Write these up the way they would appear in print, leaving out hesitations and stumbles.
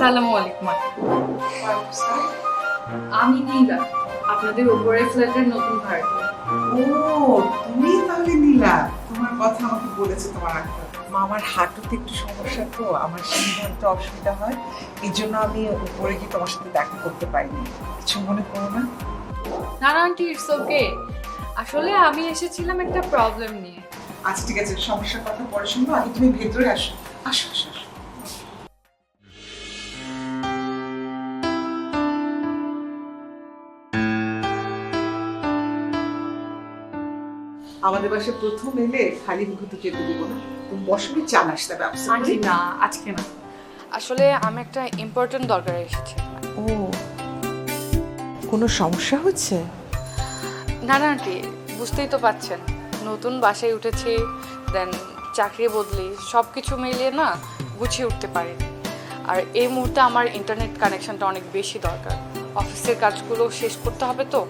আসসালামু আলাইকুম। আমি নীলা, আপনাদের উপরের ফ্ল্যাটের নতুন ভাড়াটিয়া। ও, তুমি তাহলে নীলা। তোমার কথা আমাকে বলেছে তোমার আঙ্কেল। মা, আমার হাঁটুতে একটু সমস্যা, তো আমার সিঁড়িতে অসুবিধা হয়, এই জন্য আমি উপরে গিয়ে তোমার সাথে দেখা করতে পারিনি। কিছু মনে করো না। না না আন্টি, ইটস ওকে। আসলে আমি এসেছিলাম একটা প্রবলেম নিয়ে। আচ্ছা ঠিক আছে, সমস্যার কথা পরে শুনবো, আগে তুমি ভেতরে আসো। আসো আসো আসো। আমাদের বাসায় প্রথম এলে খালি মুখে তো যেতে দেবো না। তুমি বসবি, চা নাস্তা ব্যবস্থা আন্টি করি। না, আজকে না। আসলে আমি একটা ইম্পর্টেন্ট দরকারে এসেছি। ও, কোনো সমস্যা হচ্ছে? না না আন্টি, বুঝতেই তো পাচ্ছেন, নতুন বাসায় উঠেছি, দেন চাকরি বদলি, সব কিছু মিলিয়ে না গুছিয়ে উঠতে পারিনি। আর এই মুহূর্তে আমার ইন্টারনেট কানেকশনটা অনেক বেশি দরকার, অফিসের কাজগুলো শেষ করতে হবে তো।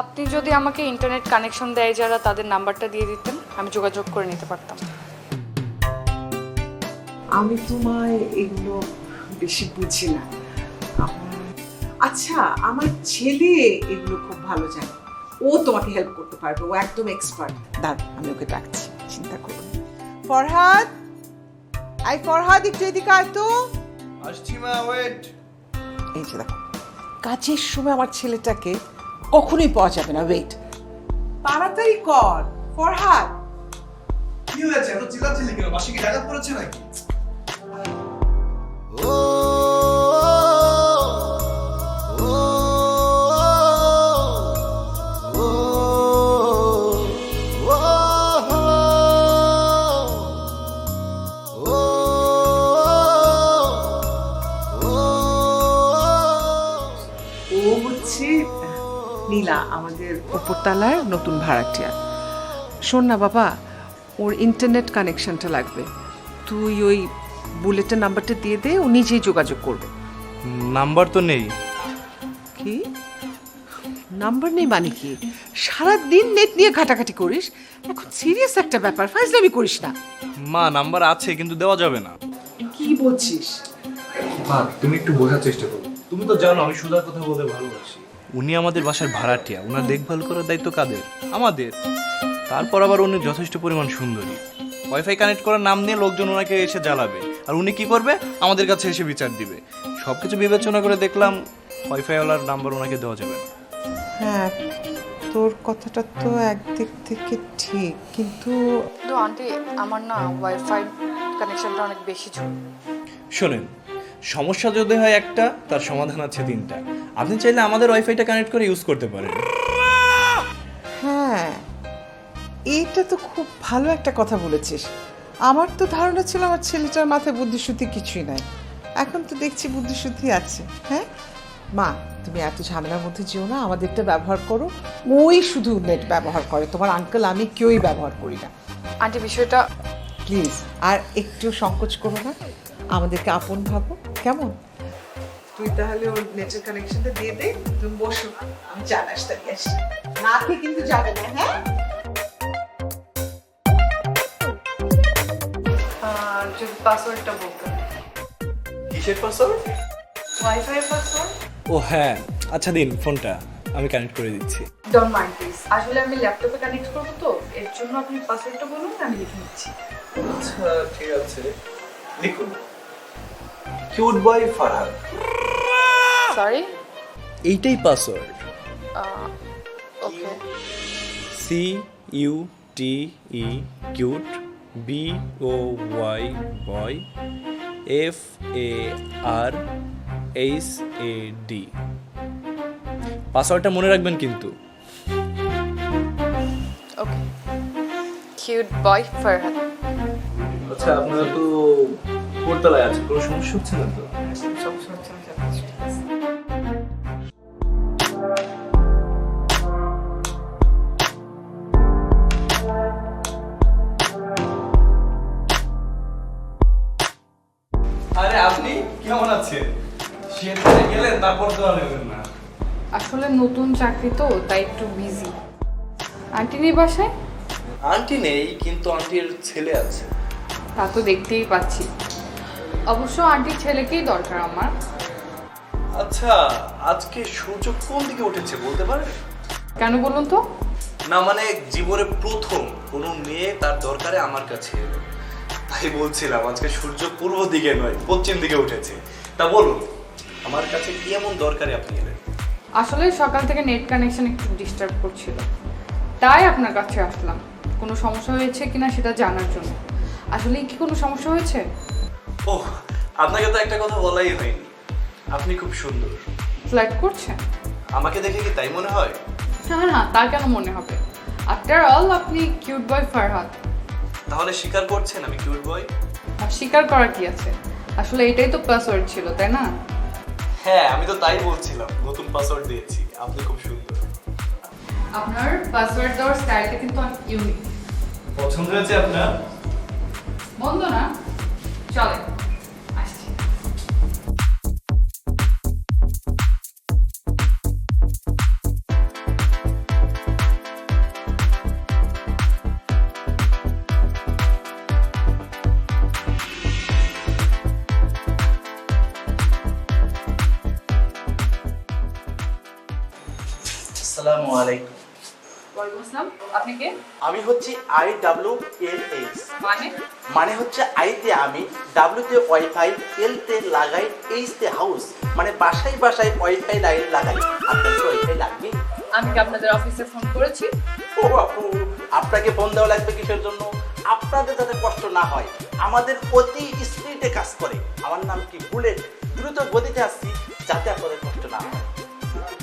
আপনি যদি আমাকে ইন্টারনেট কানেকশন দেয় যারা, তাদের নাম্বারটা দিয়ে দিতেন, আমি যোগাযোগ করে নিতে পারতাম। আমি তোমায় এগুলো বেশি বুঝি না। আচ্ছা, আমার ছেলে এগুলো খুব ভালো জানে, ও তোমাকে হেল্প করতে পারবে, ও একদম এক্সপার্ট। দাঁড়, আমি ওকে ডাকছি, চিন্তা করো না। ফরহাদ, ফরহাদ, একটু এদিকে আয় তো। আসছি মা, ওয়েট। এই যে দেখো, কাজের সময় আমার ছেলেটাকে কখনোই পাওয়া যাবে না। ওয়েট, তাড়াতাড়ি কর ফরহাদ। কি হয়েছে, এত চিল্লাচিল্লি কেন? বাসে কি ডাকাত পড়েছে নাকি? ও হচ্ছে নীলা, আমাদের উপরতলার নতুন ভাড়াটিয়া। শোন না বাবা, ওর ইন্টারনেট কানেকশনটা লাগবে। তুই ওই বুলেটের নাম্বারটা দিয়ে দে, ও নিজেই যোগাযোগ করবে। নাম্বার তো নেই। কি নাম্বার নেই মানে কি? সারাদিন নেট নিয়ে ঘাটাঘাটি করিস, এখন সিরিয়াস একটা ব্যাপার, ফাইজলামি করিস না। মা, নাম্বার আছে কিন্তু দেওয়া যাবে না। কি বলছিস? মা, তুমি একটু বোঝার চেষ্টা করো। তুমি তো জানো আমি সুধার কথা বলতে ভালোবাসি। উনি আমাদের বাসার ভাড়াটিয়া, ওনার দেখভাল করার দায়িত্ব কাদের? আমাদের। তারপর আবার উনি যথেষ্ট পরিমাণ সুন্দরী। ওয়াইফাই কানেক্ট করার নাম নিয়ে লোকজন ওনাকে এসে জ্বালাবে, আর উনি কি করবে? আমাদের কাছে এসে বিচার দিবে। সব কিছু বিবেচনা করে দেখলাম ওয়াইফাইওয়ালার নাম্বার ওনাকে দেওয়া যাবে না। হ্যাঁ, তোর কথাটা তো একদিক থেকে ঠিক, কিন্তু তো আন্টি, আমার না ওয়াইফাই কানেকশনটা অনেক বেশি জরুরি। শোনেন, সমস্যা যদি হয় একটা, তার সমাধান আছে তিনটা। আপনি চাইলে আমাদের ওয়াইফাইটা কানেক্ট করে ইউজ করতে পারেন। হ্যাঁ, এইটা তো খুব ভালো একটা কথা বলেছিস। আমার তো ধারণা ছিল আমার ছেলেটার মাথায় বুদ্ধিশুদ্ধি কিছুই নাই, এখন তো দেখছি বুদ্ধিশুদ্ধি আছে। হ্যাঁ মা, তুমি এত ঝামেলার মধ্যে যেও না, আমাদেরটা ব্যবহার করো। ওই শুধু নেট ব্যবহার করে, তোমার আঙ্কেল আমি কেউই ব্যবহার করি না। আন্টি, বিষয়টা প্লিজ আর একটু সংকোচ করো না, আমাদেরকে আপন ভাবো, কেমন? তুই তাহলে ওর নেটের কানেকশনটা দিয়ে দে, তুমি বসো, আমি চা নাস্তা নিয়ে আসি। না খেয়ে কিন্তু যাবে না, হ্যাঁ? যদি পাসওয়ার্ডটা বলতেন। কিসের পাসওয়ার্ড? Wifi password. ও হ্যাঁ, আচ্ছা দিন ফোনটা, আমি কানেক্ট করে দিচ্ছি। Don't mind please. আসলে আমি ল্যাপটপে কানেক্ট করব, তো এর জন্য আপনি পাসওয়ার্ডটা বলুন, আমি লিখে নিচ্ছি। আচ্ছা ঠিক আছে, লিখুন। Cute boy Farhad. সরি। এইটাই password. Okay. CUTE cute, BOY boy, FARHAD। পাসওয়ার্ডটা মনে রাখবেন কিন্তু। ওকে। Cute boy Farhad. আচ্ছা, আপনারা তো উপরতলায় আছে, কোনো সমস্যা হচ্ছে না তো? সমস্যা হচ্ছে না, সব কিছু ঠিক আছে। আরে আপনি কেমন আছেন? সেখানে গেলেন তারপর তো নেবেন না। আসলে নতুন চাকরি তো, তাই একটু বিজি। আন্টি নেই বাসায়? আন্টি নেই, কিন্তু আন্টির ছেলে আছে। তা তো দেখতেই পাচ্ছি। অবশ্য আন্টির ছেলেকেই দরকার আমার। আচ্ছা, আজকে সূর্য কোন দিকে উঠেছে বলতে পারেন? কেন বলুন তো? না মানে জীবনে প্রথম কোনো মেয়ে তার দরকারে আমার কাছে এলো, তাই বলছিলাম আজকে সূর্য পূর্ব দিকে নয় পশ্চিম দিকে উঠেছে। তা বলুন, আমার কাছে কি এমন দরকারে আপনি এলেন? আসলে সকাল থেকে নেট কানেকশন একটু ডিস্টার্ব করছিল, তাই আপনার কাছে আসলাম কোনো সমস্যা হয়েছে কিনা সেটা জানার জন্য। আসলে কি কোনো সমস্যা হয়েছে? ও, আপনাকে তো একটা কথা বলাই হয়নি, আপনি খুব সুন্দর। ফ্ল্যাট করছেন? আমাকে দেখে কি তাই মনে হয়? হ্যাঁ না, তা কেন মনে হবে? আফটার অল আপনি কিউট বয় ফারহাদ। তাহলে স্বীকার করছেন আমি কিউট বয়? আর স্বীকার করার কি আছে? আসলে এটাই তো পাসওয়ার্ড ছিল, তাই না? হ্যাঁ, আমি তো তাই বলছিলাম, নতুন পাসওয়ার্ড দিয়েছি, আপনি খুব সুন্দর। আপনার পাসওয়ার্ড দেওয়ার স্টাইলটা কিন্তু অনেক ইউনিক। পছন্দ হয়েছে আপনার? বন্ধ না, চলে আসছি। আসসালামু আলাইকুম। ওয়ালাইকুম আসসালাম। আপনি কে? আমি হচ্ছি IWLH। মানে? মানে হচ্ছে আইতে আমি, ডাব্লিউতে ওয়াইফাই, এলতে লাগাই, এইচতে হাউস, মানে বাসায় বাসায় ওয়াইফাই লাইন লাগাই। আপনার কি ওয়াইফাই লাগবে? আমি কি আপনাদের অফিসে ফোন করেছি? ও আপু, আপনাকে ফোন দেওয়া লাগবে কিসের জন্য? আপনাদের যাতে কষ্ট না হয়, আমাদের অতি স্পিডে কাজ করে। আমার নাম কি বুলেট, দ্রুত গতিতে আসছি যাতে আপনাদের কষ্ট না হয়।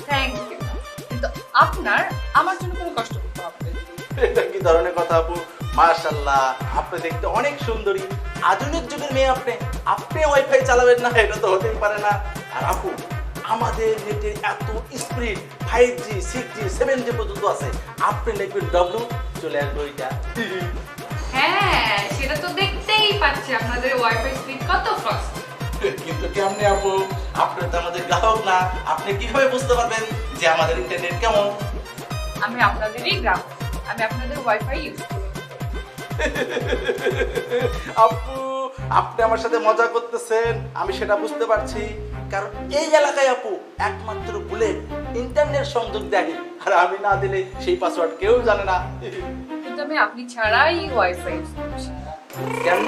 থ্যাংক ইউ, কিন্তু আপনার আমার জন্য কোনো কষ্ট করতে হবে না। এটা কি ধরনের কথা আপু? মাশাআল্লাহ, আপনি দেখতে অনেক সুন্দরী, আধুনিক যুগের মেয়ে। আপনি ওয়াইফাই চালাবেন না, এটা তো হতেই পারে না। আর আপু, আমাদের নেটের এত স্পিড 5G 6G 7G পর্যন্ত আছে। আপনি লিখবেন ডব্লিউ, চলে আসবে ওইটা। হ্যাঁ, সেটা তো দেখতেই পাচ্ছি আপনাদের ওয়াইফাই স্পিড কত ফাস্ট। কিন্তু কেমনে আপু? আপনি তো আমাদের গ্রাহক না, আপনি কিভাবে বুঝতে পারবেন যে আমাদের ইন্টারনেট কেমন? আমি আপনাদেরই গ্রাহক, আমি আপনাদের ওয়াইফাই ইউজ করি। আপু, আপনি আমার সাথে মজা করতেছেন, আমি সেটা বুঝতে পারছি। কারণ এই এলাকায় আপু একমাত্র বুলেট ইন্টারনেট সংযোগ দেয়, আর আমি না দিলে সেই পাসওয়ার্ড কেউ জানে না। কিন্তু আমি আপনি ছাড়াই ওয়াইফাই ইউজ করছি। কেন?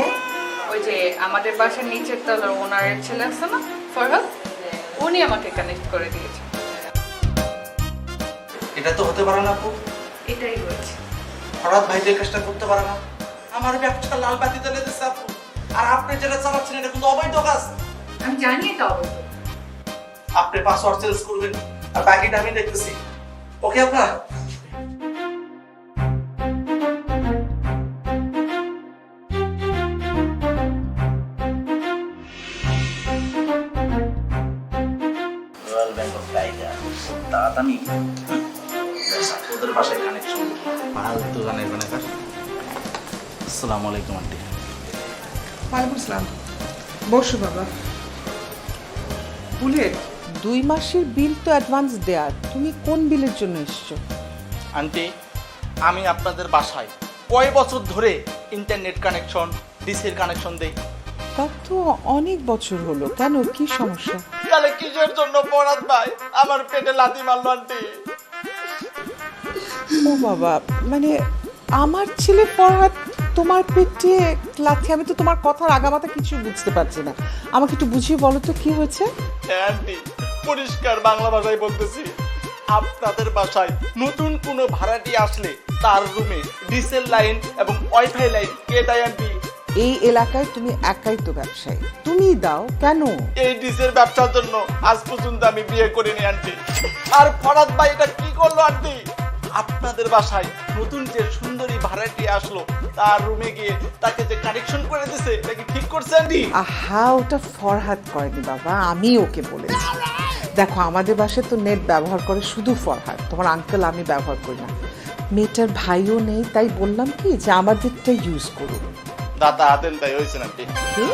ওই যে আমাদের বাসার নিচের তলার ওনারের ছেলে আছে না, ফরহাদ, উনি আমাকে কানেক্ট করে দিয়েছে। এটা তো হতে পারে না আপু, এটাই হয়েছে। হঠাৎ ভাই যে কাজটা করতে পারে না। আমার ব্যবসা লাল বাতি জ্বলে দিচ্ছে আপু, আর আপনি যেটা চালাচ্ছেন এটা কিন্তু অবৈধ কাজ। আমি জানি এটা অবৈধ। আপনি পাসওয়ার্ড চেঞ্জ করবেন, আর বাকিটা আমি দেখতেছি। ওকে আপনার রয়্যাল ব্যাংক অফ টাইগার তাড়াতাড়ি ওদের বাসায় কানেকশন ফালতু গানের বানাকার। আসসালামু আলাইকুম আন্টি। ওয়ালাইকুম আসসালাম। বসো বাবা। বুলেট, 2 মাসের বিল তো অ্যাডভান্স দেয়ার, তুমি কোন বিলের জন্য এসছো? আন্টি, আমি আপনাদের বাসায় কয় বছর ধরে ইন্টারনেট কানেকশন, ডিসির কানেকশন দেই। তা তো অনেক বছর হলো, কেন কি সমস্যা? তাহলে কিসের জন্য ফরহাদ ভাই আমার পেটে লাথি মারলো আন্টি? ও বাবা, মানে আমার ছেলে ফরহাদ তোমার পেটে লাথি? আমি তো তোমার কথার আগামাথা কিছু বুঝতে পারছি না, আমাকে একটু বুঝিয়ে বলো তো কি হয়েছে। হ্যাঁ আন্টি, পরিষ্কার বাংলা ভাষায় বলতেছি, আপনাদের বাসায় নতুন কোনো ভাড়াটি আসলে তার রুমে ডিসেল লাইন এবং ওয়াইফাই লাইন কে দেয় আন্টি? এই এলাকায় তুমি একাই তো ব্যবসায়ী, তুমিই দাও। কেন? এই ডিসের ব্যবসার জন্য আজ পর্যন্ত আমি বিয়ে করিনি আন্টি। আর ফরহাদ ভাই এটা কি করলো আন্টি? আপনাদের বাসায় নতুন যে সুন্দরী ভাড়াটি আসলো তার রুমে গিয়ে তাকে যে কানেকশন করে দিছে, এটা কি ঠিক করছে আন্টি? আহা, ওটা ফরহাদ করেনি বাবা, আমি ওকে বলেছি। দেখো, আমাদের বাসায় তো নেট ব্যবহার করে শুধু ফরহাদ, তোমার আঙ্কেল আমি ব্যবহার করি না। মেয়েটার ভাইও নেই, তাই বললাম কি যে আমাদেরটা ইউজ করুন। দাদা হাতেন তাই হয়েছে আন্টি। কি?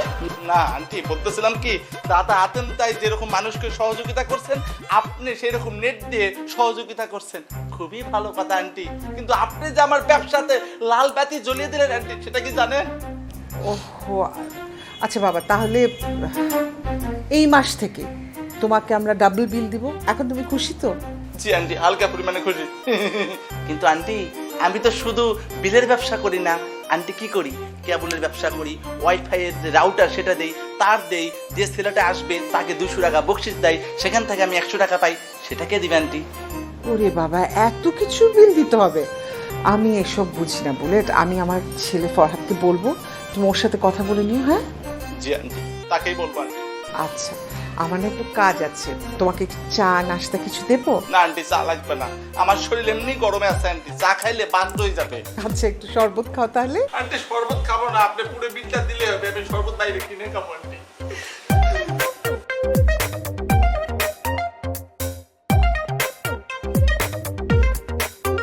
না আন্টি, বলতেছিলাম কি, দাদা হাতেন তাই যেরকম মানুষকে সহযোগিতা করছেন, আপনি সেই রকম নেট দিয়ে সহযোগিতা করছেন, খুবই ভালো কথা আন্টি। কিন্তু আপনি যে আমার ব্যবসাতে লাল বাতি জ্বলিয়ে দিলেন আন্টি, সেটা কি জানেন? ওহো, আচ্ছা বাবা, তাহলে এই মাস থেকে তোমাকে আমরা ডাবল বিল দিব। এখন তুমি খুশি তো? জি আন্টি, হালকা পরিমাণে খুশি। কিন্তু আন্টি, আমি তো শুধু বিলের ব্যবসা করি না আন্টি, কি করি, কেবলের ব্যবসা করি, ওয়াইফাই এর যে রাউটার সেটা দেই, তার দেই, যে ছেলেটা আসবে তাকে 200 টাকা বকশিস দেয়, সেখান থেকে আমি 100 টাকা পাই, সেটাকে দিবে আন্টি। ওরে বাবা, এত কিছু বিল দিতে হবে? আমি এসব বুঝি না বুলেট। আমি আমার ছেলে ফরহাদকে বলবো, তুমি ওর সাথে কথা বলে নিও। হ্যাঁ জি আন্টি, তাকেই বলবো আন্টি। আচ্ছা, আমার না একটু কাজ আছে, তোমাকে একটু চা নাস্তা কিছু দেবো? না আন্টি, চা লাগবে না, আমার শরীর এমনি গরমে আছে আন্টি, চা খাইলে বাদ হয়ে যাবে। আচ্ছা, একটু শরবত খাও তাহলে। আন্টি শরবত খাবো না, আপনি পুরো বিলটা দিলে হবে, আমি শরবত বাইরে কিনে খাবো আন্টি।